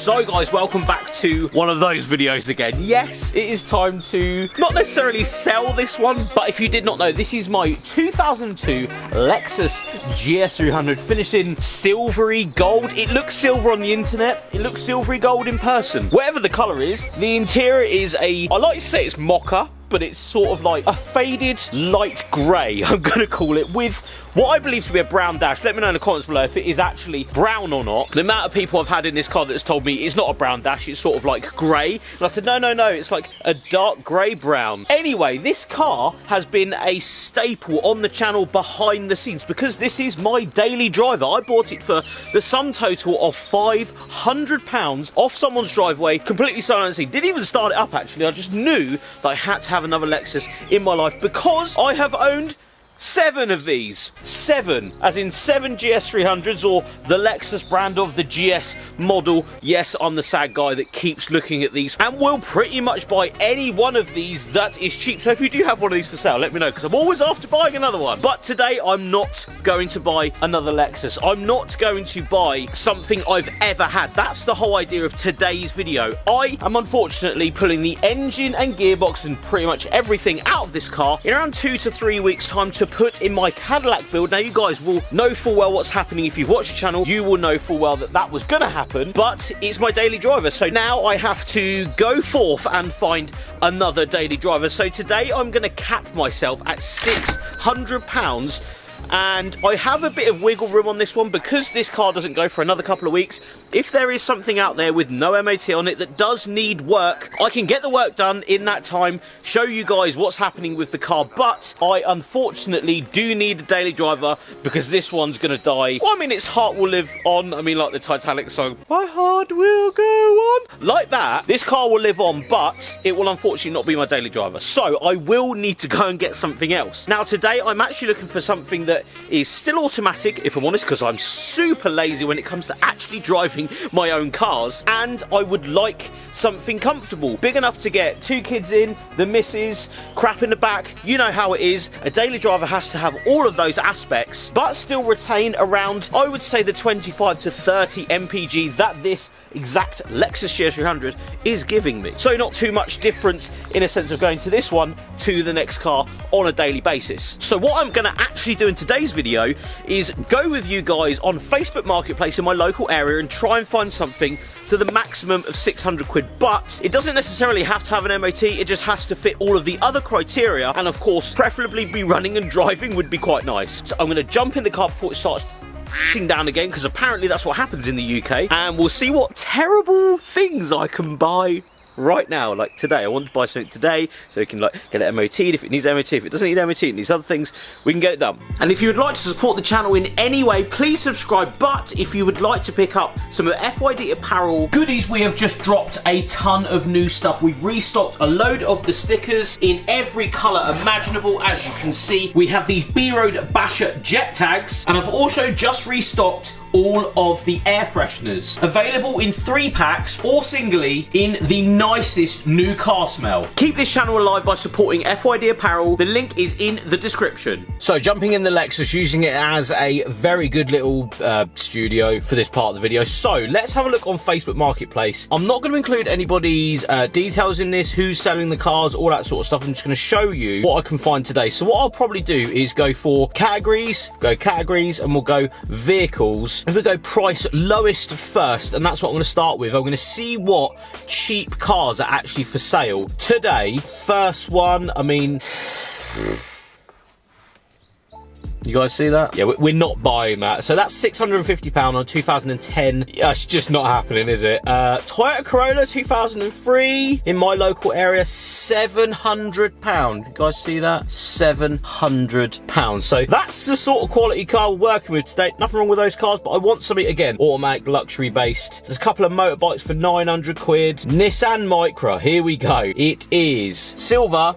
So guys, welcome back to one of those videos again. Yes, it is time to not necessarily sell this one, but if you did not know, this is my 2002 Lexus GS300 finished in silvery gold. It looks silver on the internet, it looks silvery gold in person. Whatever the colour is, the interior is I like to say it's mocha, but it's sort of like a faded light grey, I'm going to call it, with what I believe to be a brown dash. Let me know in the comments below if it is actually brown or not. The amount of people I've had in this car that's told me it's not a brown dash, it's sort of like grey. And I said, no, it's like a dark grey brown. Anyway, this car has been a staple on the channel behind the scenes because this is my daily driver. I bought it for the sum total of £500 off someone's driveway, completely silent. Didn't even start it up actually. I just knew that I had to have another Lexus in my life because I have owned 7 of these. 7, as in 7 GS300s, or the Lexus brand of the GS model. Yes, I'm the sad guy that keeps looking at these and will pretty much buy any one of these that is cheap. So if you do have one of these for sale, let me know, because I'm always after buying another one. But today, I'm not going to buy another Lexus. I'm not going to buy something I've ever had. That's the whole idea of today's video. I am unfortunately pulling the engine and gearbox and pretty much everything out of this car in around 2 to 3 weeks' time to put in my Cadillac build. Now you guys will know full well what's happening. If you've watched the channel, you will know full well that that was gonna happen, but it's my daily driver, so now I have to go forth and find another daily driver. So today I'm gonna cap myself at £600, and I have a bit of wiggle room on this one because this car doesn't go for another couple of weeks. If there is something out there with no MOT on it that does need work, I can get the work done in that time, show you guys what's happening with the car, but I unfortunately do need a daily driver because this one's gonna die. Well, I mean, its heart will live on. I mean, like the Titanic song, my heart will go on. Like that, this car will live on, but it will unfortunately not be my daily driver. So I will need to go and get something else. Now today, I'm actually looking for something that is still automatic, if I'm honest, because I'm super lazy when it comes to actually driving my own cars, and I would like something comfortable, big enough to get 2 kids in, the missus, crap in the back. You know how it is. A daily driver has to have all of those aspects, but still retain around, I would say, the 25 to 30 mpg that this exact Lexus GS300 is giving me. So not too much difference in a sense of going to this one to the next car on a daily basis. So what I'm going to actually do in today's video is go with you guys on Facebook Marketplace in my local area and try and find something to the maximum of 600 quid, but it doesn't necessarily have to have an MOT, it just has to fit all of the other criteria, and of course preferably be running and driving would be quite nice. So I'm going to jump in the car before it starts down again, because apparently that's what happens in the UK, and we'll see what terrible things I can buy right now. Like today, I want to buy something today so we can like get it MOT'd if it needs MOT. If it doesn't need MOT and these other things, we can get it done. And if you would like to support the channel in any way, please subscribe. But if you would like to pick up some of the FYD apparel goodies, we have just dropped a ton of new stuff. We've restocked a load of the stickers in every colour imaginable. As you can see, we have these B-Road Basher jet tags, and I've also just restocked all of the air fresheners, available in 3 packs or singly in the nicest new car smell. Keep this channel alive by supporting FYD apparel. The link is in the description. So jumping in the Lexus, using it as a very good little studio for this part of the video. So let's have a look on Facebook Marketplace. I'm not going to include anybody's details in this, who's selling the cars, all that sort of stuff. I'm just going to show you what I can find today. So what I'll probably do is go for categories, and we'll go vehicles. If we go price lowest first, and that's what I'm going to start with. I'm going to see what cheap cars are actually for sale today. First one, I mean, you guys see that? Yeah, we're not buying that. So that's £650 on 2010. Yeah, it's just not happening, is it? Toyota Corolla 2003 in my local area, £700. You guys see that? £700. So that's the sort of quality car we're working with today. Nothing wrong with those cars, but I want something, again, automatic, luxury based. There's a couple of motorbikes for 900 quid. Nissan Micra, here we go. It is silver,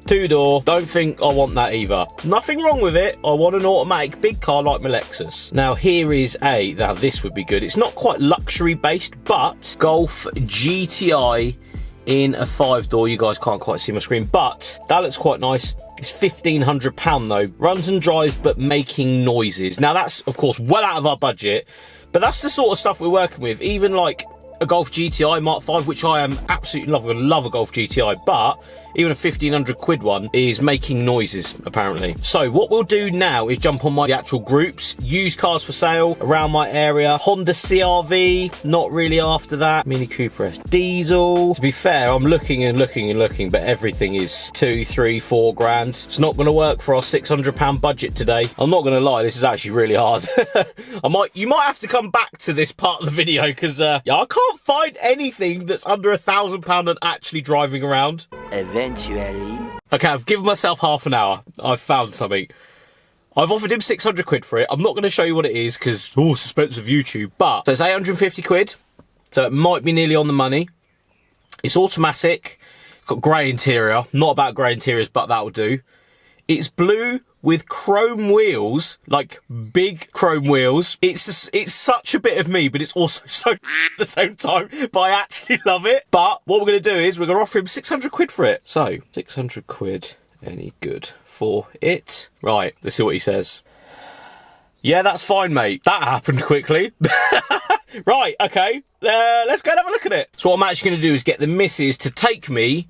2-door. Don't think I want that either. Nothing wrong with it. I want an automatic big car like my Lexus. Now here is now this would be good. It's not quite luxury based, but Golf GTI in a 5-door. You guys can't quite see my screen, but that looks quite nice. It's £1,500 though. Runs and drives, but making noises. Now that's, of course, well out of our budget, but that's the sort of stuff we're working with. Even like a Golf GTI Mark 5, which I am absolutely love a Golf GTI, but even a 1500 quid one is making noises, apparently. So what we'll do now is jump on the actual groups, used cars for sale around my area. Honda CRV, not really after that. Mini Cooper S diesel. To be fair, I'm looking and looking and looking, but everything is 2, 3, 4 grand. It's not going to work for our £600 budget today. I'm not going to lie, this is actually really hard. You might have to come back to this part of the video because yeah, I can't find anything that's under £1,000 and actually driving around. Eventually. Okay, I've given myself half an hour. I've found something. I've offered him 600 quid for it. I'm not going to show you what it is because, oh, suspense of YouTube. But, so it's 850 quid. So it might be nearly on the money. It's automatic. Got grey interior. Not about grey interiors, but that'll do. It's blue with chrome wheels, like big chrome wheels. It's such a bit of me, but it's also so at the same time. But I actually love it. But what we're going to do is we're going to offer him 600 quid for it. So, 600 quid, any good for it? Right, let's see what he says. Yeah, that's fine, mate. That happened quickly. Right, okay. Let's go and have a look at it. So what I'm actually going to do is get the missus to take me.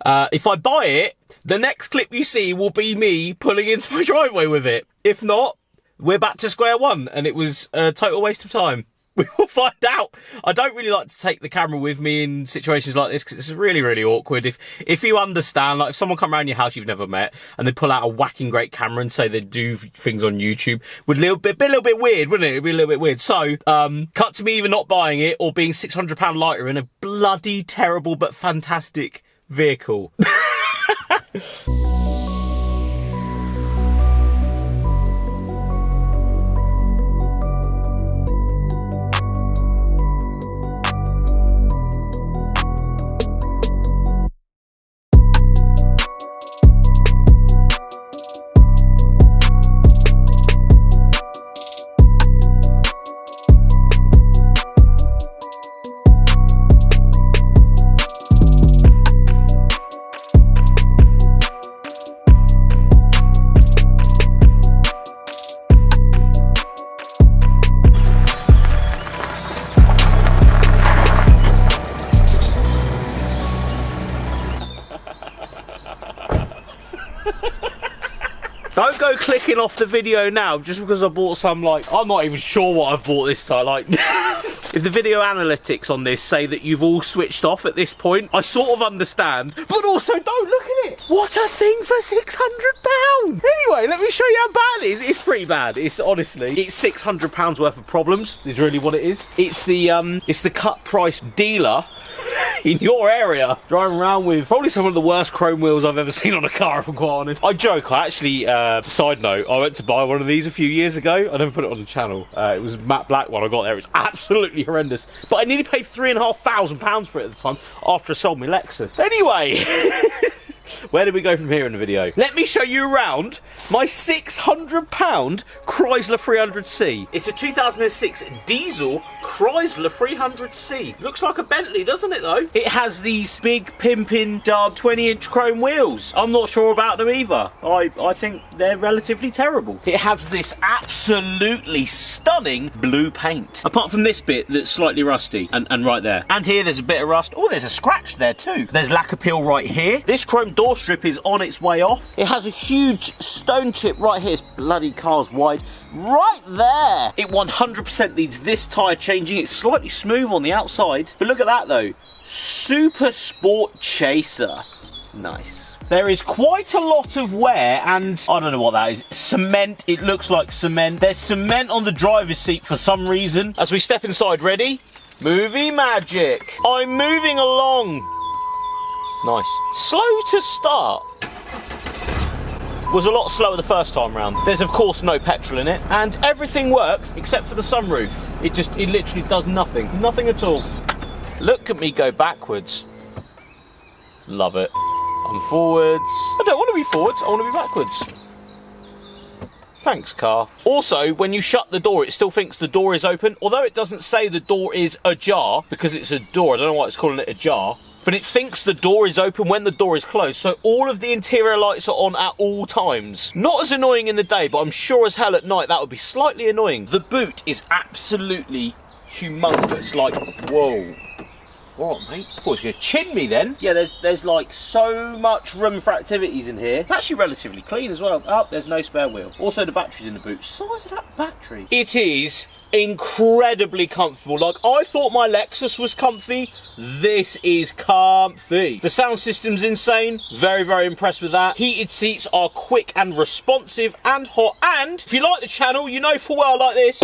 If I buy it, the next clip you see will be me pulling into my driveway with it. If not, we're back to square one, and it was a total waste of time. We will find out. I don't really like to take the camera with me in situations like this because it's really, really awkward. If you understand, like if someone come around your house you've never met and they pull out a whacking great camera and say they do things on YouTube, would be a little bit weird, wouldn't it? It'd be a little bit weird. So, cut to me either not buying it or being £600 lighter in a bloody terrible but fantastic vehicle. Don't go clicking off the video now just because I bought some, like, I'm not even sure what I've bought this time, like, if the video analytics on this say that you've all switched off at this point, I sort of understand, but also don't look at it. What a thing for £600. Anyway, let me show you how bad it is. It's pretty bad. It's honestly, it's £600 worth of problems is really what it is. It's the cut price dealer in your area, driving around with probably some of the worst chrome wheels I've ever seen on a car, if I'm quite honest. I joke, I actually, side note, I went to buy one of these a few years ago. I never put it on the channel. It was a matte black one I got there. It's absolutely horrendous. But I nearly paid £3,500 for it at the time after I sold my Lexus. Anyway, where did we go from here in the video? Let me show you around my £600 Chrysler 300C. It's a 2006 diesel Chrysler 300C. Looks like a Bentley, doesn't it though? It has these big pimping dub 20-inch chrome wheels. I'm not sure about them either. I think they're relatively terrible. It has this absolutely stunning blue paint. Apart from this bit that's slightly rusty, and right there. And here there's a bit of rust. Oh, there's a scratch there too. There's lacquer peel right here. This chrome door strip is on its way off. It has a huge stone chip right here. This bloody car's wide. Right there. It 100% needs this tyre changing. It's slightly smooth on the outside. But look at that though. Super Sport Chaser. Nice. There is quite a lot of wear and I don't know what that is. Cement. It looks like cement. There's cement on the driver's seat for some reason. As we step inside, ready? Movie magic. I'm moving along. Nice. Slow to start. Was a lot slower the first time round. There's of course no petrol in it, and everything works except for the sunroof. It literally does nothing. Nothing at all. Look at me go backwards. Love it. I'm forwards. I don't want to be forwards, I want to be backwards. Thanks, car. Also, when you shut the door, it still thinks the door is open, although it doesn't say the door is ajar, because it's a door. I don't know why it's calling it ajar. But it thinks the door is open when the door is closed, so all of the interior lights are on at all times. Not as annoying in the day, but I'm sure as hell at night that would be slightly annoying. The boot is absolutely humongous, like, whoa. Alright, mate. I thought he was going to chin me then. Yeah, there's like so much room for activities in here. It's actually relatively clean as well. Oh, there's no spare wheel. Also, the battery's in the boot. Size of that battery. It is incredibly comfortable. Like, I thought my Lexus was comfy. This is comfy. The sound system's insane. Very, very impressed with that. Heated seats are quick and responsive and hot. And if you like the channel, you know full well like this.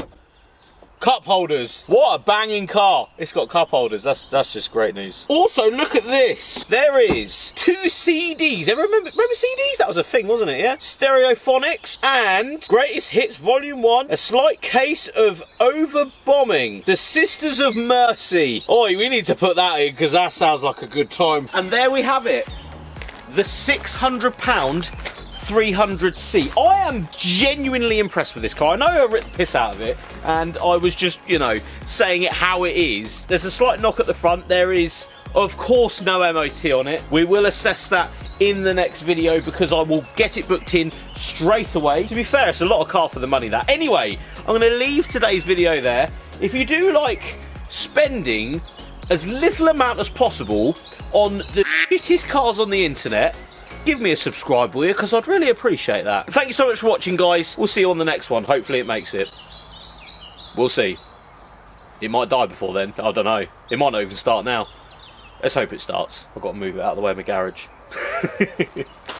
Cup holders. What a banging car. It's got cup holders. That's just great news. Also, look at this. There is 2 CDs. Remember CDs? That was a thing, wasn't it? Yeah. Stereophonics and Greatest Hits Volume 1. A slight case of Overbombing. The Sisters of Mercy. Oi, we need to put that in because that sounds like a good time. And there we have it. The £600 300C. I am genuinely impressed with this car. I know I ripped the piss out of it, and I was just, you know, saying it how it is. There's a slight knock at the front. There is, of course, no MOT on it. We will assess that in the next video because I will get it booked in straight away. To be fair, it's a lot of car for the money, that. Anyway, I'm going to leave today's video there. If you do like spending as little amount as possible on the shittest cars on the internet, give me a subscribe, will you? Because I'd really appreciate that. Thank you so much for watching, guys. We'll see you on the next one. Hopefully it makes it. We'll see. It might die before then. I don't know. It might not even start now. Let's hope it starts. I've got to move it out of the way of my garage.